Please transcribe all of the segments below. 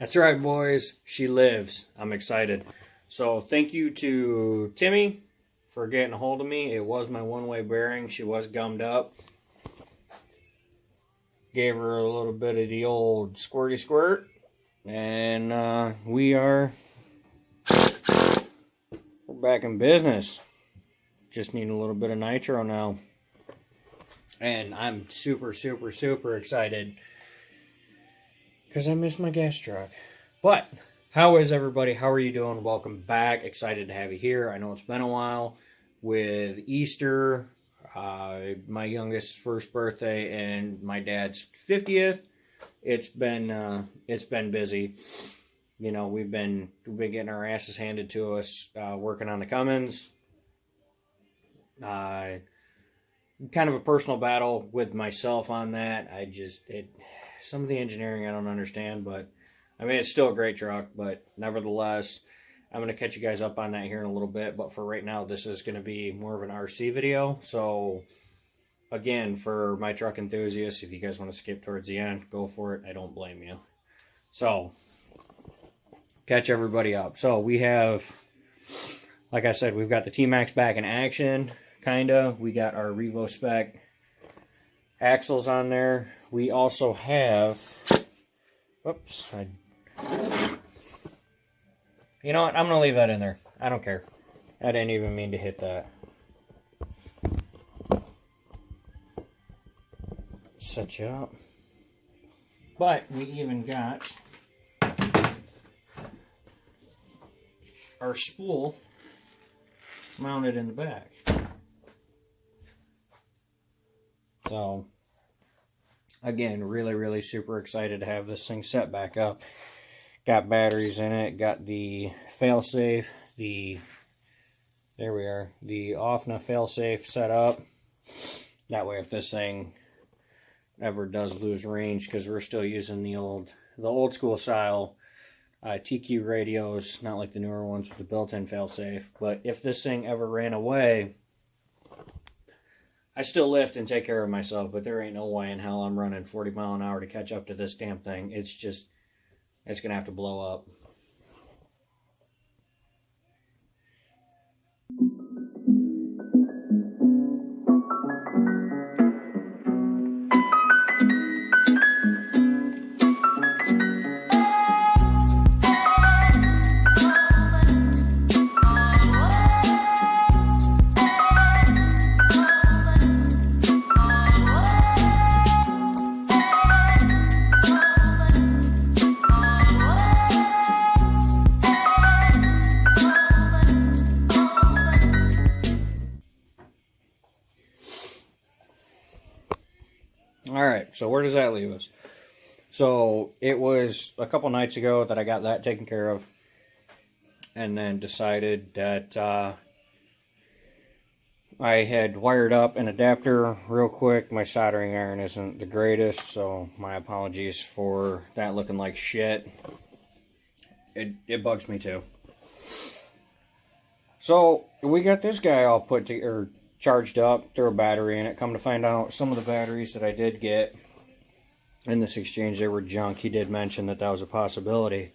That's right, boys. She lives. I'm excited. So thank you to Timmy for getting a hold of me. It was my one-way bearing. She was gummed up. Gave her a little bit of the old squirty squirt. And we're back in business. Just need a little bit of nitro now. And I'm super excited. Because I miss my gas truck. But, how is everybody? How are you doing? Welcome back. Excited to have you here. I know it's been a while. With Easter, my youngest first birthday, and my dad's 50th, it's been busy. You know, we've been getting our asses handed to us, working on the Cummins. Kind of a personal battle with myself on that. Some of the engineering I don't understand, but I mean, it's still a great truck, but nevertheless, I'm going to catch you guys up on that here in a little bit. But for right now, this is going to be more of an RC video. So again, for my truck enthusiasts, if you guys want to skip towards the end, go for it. I don't blame you. So catch everybody up. So we have, like I said, we've got the T-Max back in action, kind of. We got our Revo Spec axles on there. We also have, you know what, I'm going to leave that in there. I don't care. I didn't even mean to hit that. Set you up. But we even got our spool mounted in the back. So, again, really super excited to have this thing set back up. Got batteries in it, got the failsafe, there we are, the OFNA failsafe set up. That way if this thing ever does lose range, because we're still using the old school style TQ radios, not like the newer ones with the built-in failsafe. But if this thing ever ran away, I still lift and take care of myself, but there ain't no way in hell I'm running 40 mile an hour to catch up to this damn thing. It's going to have to blow up. Alright, so where does that leave us? So, it was a couple nights ago that I got that taken care of. And then decided that I had wired up an adapter real quick. My soldering iron isn't the greatest, so my apologies for that looking like shit. It bugs me too. So, we got this guy all charged up, threw a battery in it. Come to find out, some of the batteries that I did get in this exchange, they were junk. He did mention that was a possibility.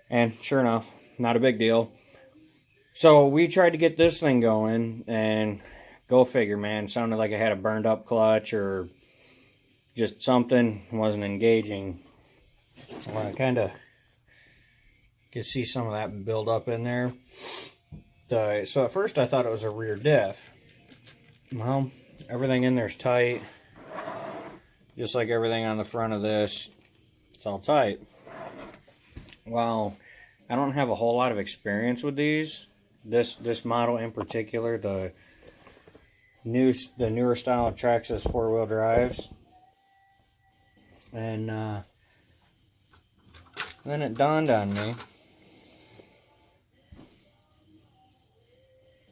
And sure enough, not a big deal. So we tried to get this thing going, and go figure, man. It sounded like I had a burned up clutch or just something wasn't engaging. Well, I kind of can see some of that build up in there. So at first I thought it was a rear diff. Well, everything in there's tight. Just like everything on the front of this, it's all tight. Well, I don't have a whole lot of experience with these. This model in particular, the newer style of Traxxas 4-wheel drives. And then it dawned on me.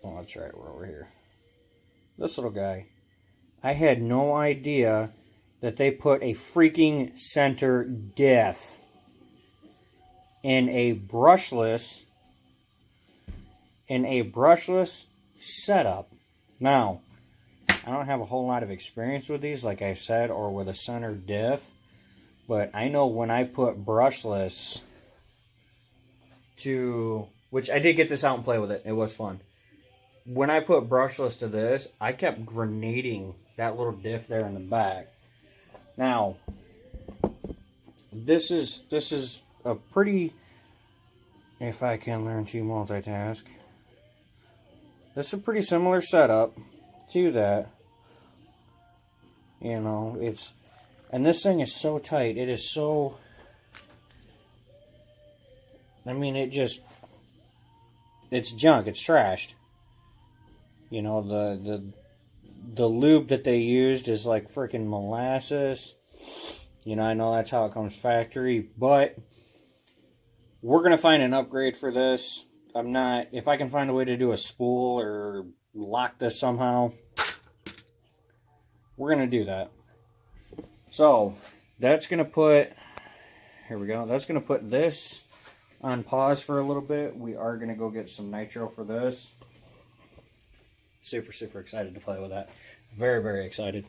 Oh, that's right, we're over here. This little guy. I had no idea that they put a freaking center diff in a brushless setup. Now, I don't have a whole lot of experience with these, like I said, or with a center diff, But I know when I put brushless to, which I did get this out and play with it. It was fun. When I put brushless to this, I kept grenading that little diff there in the back. Now, this is a pretty, if I can learn to multitask, this is a pretty similar setup to that. You know, it's, and this thing is so tight. It is so, I mean, it just, it's junk. It's trashed. You know, the lube that they used is like freaking molasses. You know, I know that's how it comes factory, but we're going to find an upgrade for this. I'm not, if I can find a way to do a spool or lock this somehow, we're going to do that. So, that's going to put, here we go, that's going to put this on pause for a little bit. We are going to go get some nitro for this. Super, super excited to play with that. Very, very excited.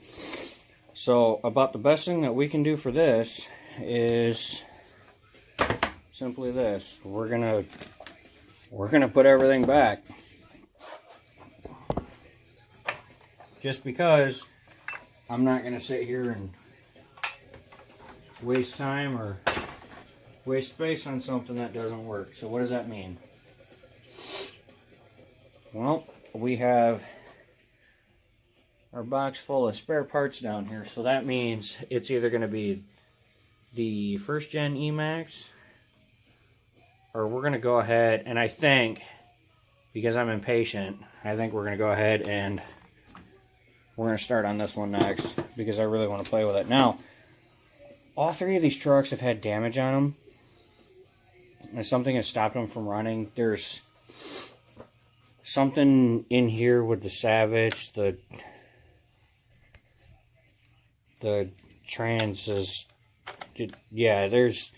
So, about the best thing that we can do for this is simply this. We're gonna put everything back. Just because I'm not gonna sit here and waste time or waste space on something that doesn't work. So what does that mean? Well, we have our box full of spare parts down here. So that means it's either going to be the first gen Emax, or we're going to go ahead, and I think, because I'm impatient, I think we're going to go ahead and we're going to start on this one next, because I really want to play with it. Now, all three of these trucks have had damage on them, and something has stopped them from running. There's something in here with the Savage, the trans is, yeah, there's,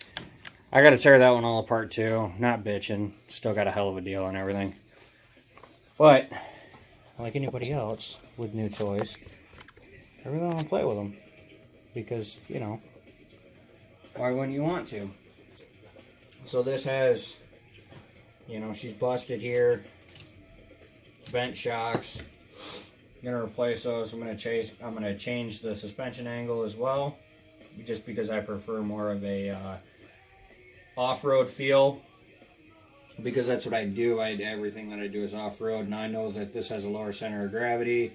I gotta tear that one all apart too. Not bitching, still got a hell of a deal and everything. But, like anybody else with new toys, I really want to play with them. Because, you know, why wouldn't you want to? So this has, you know, she's busted here. Bent shocks. I'm gonna replace those. I'm gonna change the suspension angle as well, just because I prefer more of a off-road feel. Because that's what I do. Everything that I do is off-road, and I know that this has a lower center of gravity.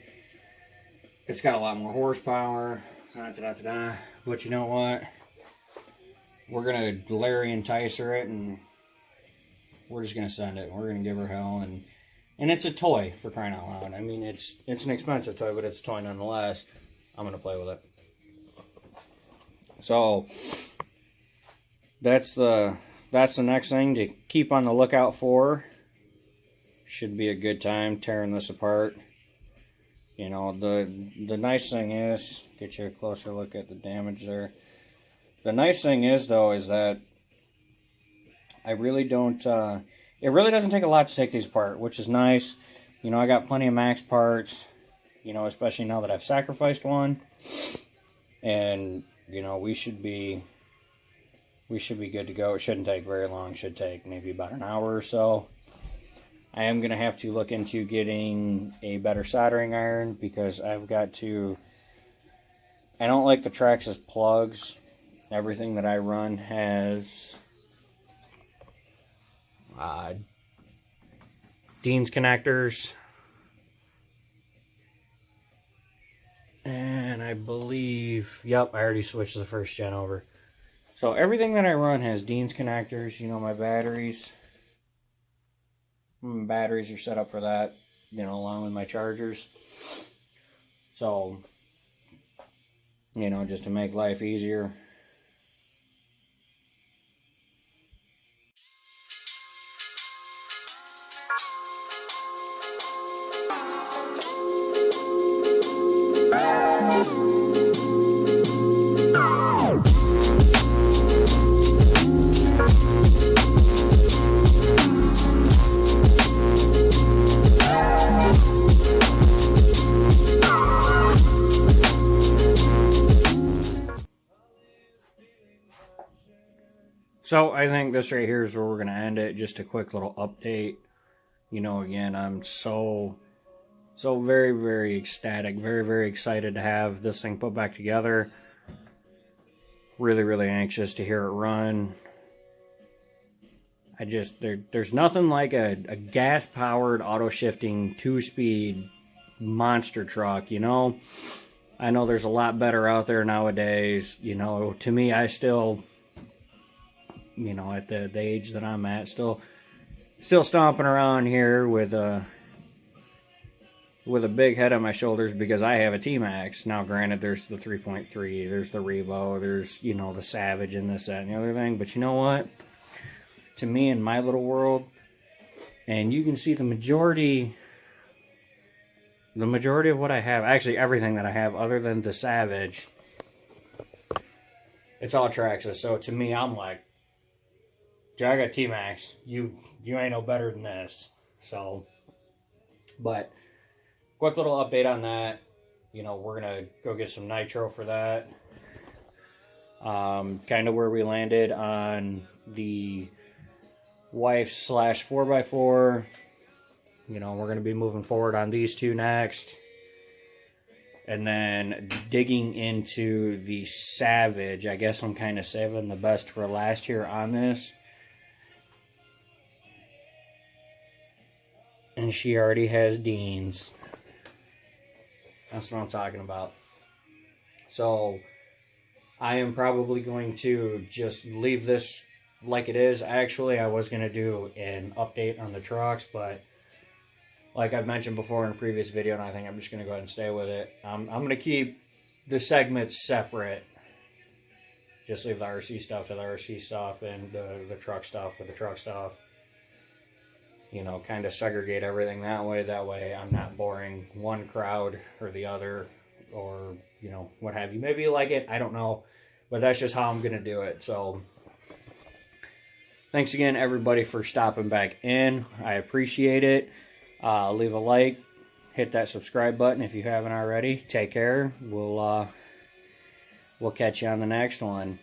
It's got a lot more horsepower. But you know what? We're gonna Larry entice her it, and we're just gonna send it. We're gonna give her hell, and it's a toy, for crying out loud. I mean, it's an expensive toy, but it's a toy nonetheless. I'm going to play with it. So, that's the next thing to keep on the lookout for. Should be a good time tearing this apart. You know, the nice thing is, get you a closer look at the damage there. The nice thing is, though, is that I really don't... it really doesn't take a lot to take these apart, which is nice. You know, I got plenty of max parts, you know, especially now that I've sacrificed one. And, you know, we should be good to go. It shouldn't take very long. It should take maybe about an hour or so. I am going to have to look into getting a better soldering iron, because I've got to... I don't like the Traxxas plugs. Everything that I run has... Dean's connectors, and I believe, yep, I already switched the first gen over. So everything that I run has Dean's connectors. You know, my batteries are set up for that, you know, along with my chargers. So, you know, just to make life easier. So I think this right here is where we're going to end it. Just a quick little update. You know, again, I'm so very, very ecstatic, very, very excited to have this thing put back together. Really, really anxious to hear it run. I just, there's nothing like a gas-powered, auto-shifting, 2-speed monster truck, you know? I know there's a lot better out there nowadays. You know, to me, I still, you know, at the age that I'm at, still stomping around here with a big head on my shoulders because I have a T-Max. Now, granted, there's the 3.3, there's the Revo, there's, you know, the Savage and this, that, and the other thing. But you know what? To me, in my little world, and you can see the majority of what I have, actually everything that I have other than the Savage, it's all Traxxas. So to me, I'm like, I got T-Max. You ain't no better than this. So, but quick little update on that. You know, we're gonna go get some nitro for that. Kind of where we landed on the wife / 4x4. You know, we're gonna be moving forward on these two next, and then digging into the Savage. I guess I'm kind of saving the best for last here on this. And she already has Deans. That's what I'm talking about. So, I am probably going to just leave this like it is. Actually, I was going to do an update on the trucks, but like I've mentioned before in a previous video, and I think I'm just going to go ahead and stay with it. I'm going to keep the segments separate. Just leave the RC stuff to the RC stuff and the truck stuff with the truck stuff. You know, kind of segregate everything that way. That way I'm not boring one crowd or the other, or, you know, what have you. Maybe you like it, I don't know. But that's just how I'm going to do it. So, thanks again, everybody, for stopping back in. I appreciate it. Leave a like. Hit that subscribe button if you haven't already. Take care. We'll catch you on the next one.